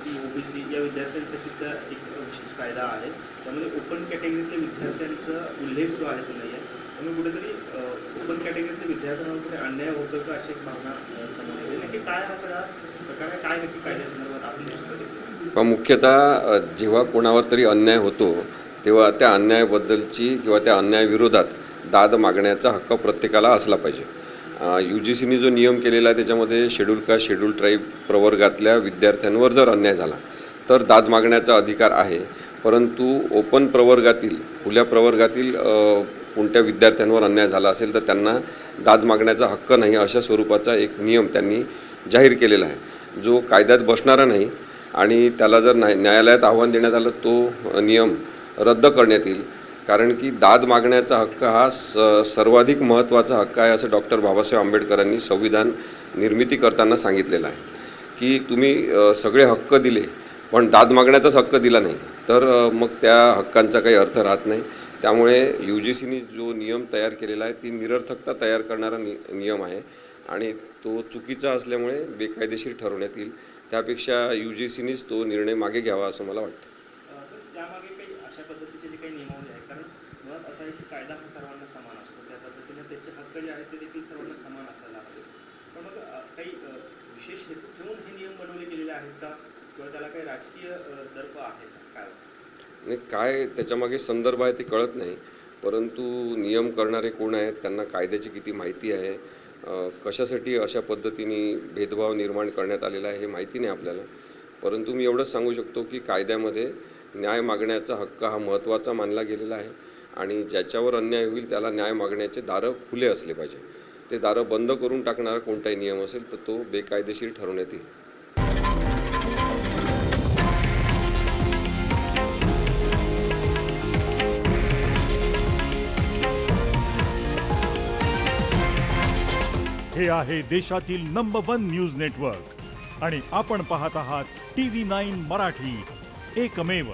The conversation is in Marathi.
की ओबीसी या विद्यार्थ्यांसाठीचा एक विशेष कायदा आहे, त्यामध्ये ओपन कॅटेगरीतल्या विद्यार्थ्यांचा उल्लेख जो आहे तो नाही आहे. त्यामुळे कुठेतरी ओपन कॅटेगरीतल्या विद्यार्थ्यांवर कुठे अन्याय होतो का अशी एक भावना समोर येते. नक्की काय हा सगळा प्रकार आहे, काय नक्की कायद्यासंदर्भात आपण मुख्यतः जेव्हा कोणावर तरी अन्याय होतो तेव्हा त्या अन्यायाबद्दलची किंवा त्या अन्यायाविरोधात दाद मागण्याचा हक्क प्रत्येकाला असला पाहिजे. UGCने जो नियम केलेला आहे त्याच्यामध्ये शेड्यूल कास्ट शेड्यूल ट्राईब प्रवर्गातल्या विद्यार्थ्यांवर जर अन्याय झाला तर दाद मागण्याचा अधिकार आहे. परंतु ओपन प्रवर्गातील खुल्या प्रवर्गातील कोणत्या विद्यार्थ्यांवर अन्याय झाला असेल तर त्यांना दाद मागण्याचा हक्क नाही अशा स्वरूपाचा एक नियम त्यांनी जाहीर केलेला आहे, जो कायद्यात बसणारा नाही. आणि त्याला जर न्यायालयात आव्हान देण्यात आलं तो नियम रद्द करण्यात येईल. कारण की दाद मागण्याचा हक्क हा सर्वाधिक महत्त्वाचा हक्क आहे असं डॉक्टर बाबासाहेब आंबेडकरांनी संविधान निर्मिती करताना सांगितलेलं आहे की तुम्ही सगळे हक्क दिले पण दाद मागण्याचाच हक्क दिला नाही तर मग त्या हक्कांचा काही अर्थ राहत नाही. त्यामुळे UGCने जो नियम तयार केलेला आहे ती निरर्थकता तयार करणारा नियम आहे आणि तो चुकीचा असल्यामुळे बेकायदेशीर ठरवण्यात येईल. त्यापेक्षा UGCनेच तो निर्णय मागे घ्यावा असं मला वाटतं. त्यामागे काही अशा पद्धतीचे जे काही नियमावली आहे, कारण मुळात असं आहे की कायदा हा सर्वांना समान असतो, त्या पद्धतीने त्याचे हक्क जे आहेत ते देखील सर्वांना समान असायला हवे. पण मग काही विशेष हेतू ठेवून हे नियम बनवले गेलेले आहेत का, किंवा त्याला काही राजकीय दर्प आहे का, काय काय त्याच्यामागे संदर्भ आहे ते कळत नाही. परंतु नियम करणारे कोण आहेत, त्यांना कायद्याची किती माहिती आहे, कशासाठी अशा पद्धतीने भेदभाव निर्माण करण्यात आलेला आहे हे माहिती नाही आपल्याला. परंतु मी एवढंच सांगू शकतो की कायद्यामध्ये न्याय मागण्याचा हक्क हा महत्त्वाचा मानला गेलेला आहे आणि ज्याच्यावर अन्याय होईल त्याला न्याय मागण्याचे दारं खुले असले पाहिजे. ते दारं बंद करून टाकणारा कोणताही नियम असेल तर तो बेकायदेशीर ठरवण्यात येईल. हे आहे देशातील नंबर 1 न्यूज नेटवर्क आणि आपण पाहत आहात TV9 मराठी, एकमेव.